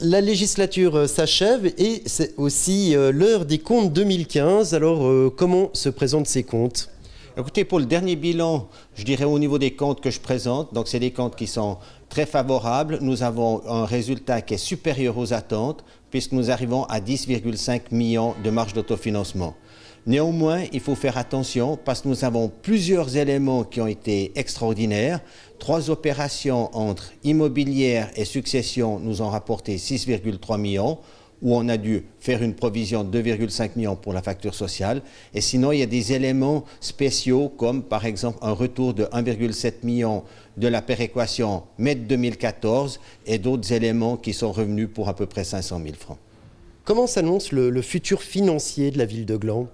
La législature s'achève et c'est aussi l'heure des comptes 2015. Alors, comment se présentent ces comptes ? Écoutez, pour le dernier bilan, je dirais au niveau des comptes que je présente, donc c'est des comptes qui sont très favorables. Nous avons un résultat qui est supérieur aux attentes puisque nous arrivons à 10,5 millions de marge d'autofinancement. Néanmoins, il faut faire attention parce que nous avons plusieurs éléments qui ont été extraordinaires. 3 opérations entre immobilière et succession nous ont rapporté 6,3 millions, où on a dû faire une provision de 2,5 millions pour la facture sociale. Et sinon, il y a des éléments spéciaux comme par exemple un retour de 1,7 million de la péréquation mai 2014 et d'autres éléments qui sont revenus pour à peu près 500 000 francs. Comment s'annonce le futur financier de la ville de Gland ?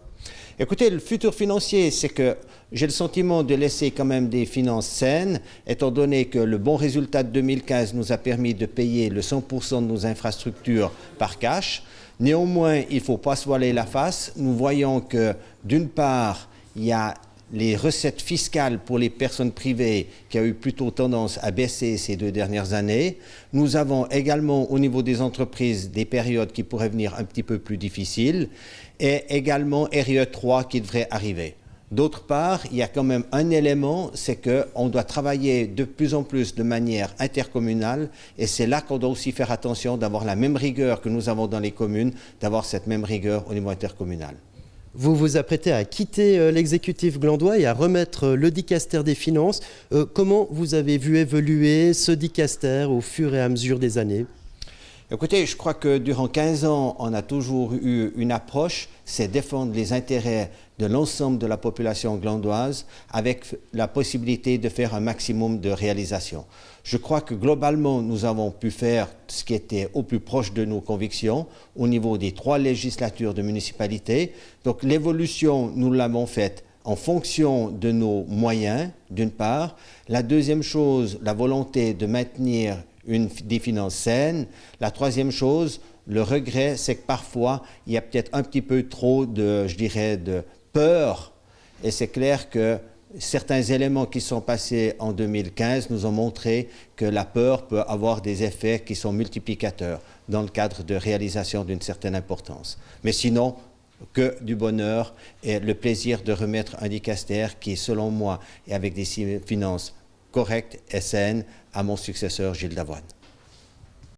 Écoutez, le futur financier, c'est que j'ai le sentiment de laisser quand même des finances saines, étant donné que le bon résultat de 2015 nous a permis de payer le 100% de nos infrastructures par cash. Néanmoins, il ne faut pas se voiler la face. Nous voyons que, d'une part, il y a les recettes fiscales pour les personnes privées qui ont eu plutôt tendance à baisser ces 2 dernières années. Nous avons également au niveau des entreprises des périodes qui pourraient venir un petit peu plus difficiles et également RE3 qui devrait arriver. D'autre part, il y a quand même un élément, c'est qu'on doit travailler de plus en plus de manière intercommunale et c'est là qu'on doit aussi faire attention d'avoir la même rigueur que nous avons dans les communes, d'avoir cette même rigueur au niveau intercommunal. Vous vous apprêtez à quitter l'exécutif glandois et à remettre le dicaster des finances. Comment vous avez vu évoluer ce dicaster au fur et à mesure des années ? Écoutez, je crois que durant 15 ans, on a toujours eu une approche, c'est défendre les intérêts de l'ensemble de la population glandoise avec la possibilité de faire un maximum de réalisations. Je crois que globalement, nous avons pu faire ce qui était au plus proche de nos convictions au niveau des 3 législatures de municipalité. Donc l'évolution, nous l'avons faite en fonction de nos moyens, d'une part. La deuxième chose, la volonté de maintenir des finances saines. La troisième chose, le regret, c'est que parfois, il y a peut-être un petit peu trop de peur. Et c'est clair que certains éléments qui sont passés en 2015 nous ont montré que la peur peut avoir des effets qui sont multiplicateurs dans le cadre de réalisation d'une certaine importance. Mais sinon, que du bonheur et le plaisir de remettre un dicaster qui, selon moi, et avec des finances correctes et saines, à mon successeur Gilles Davoine.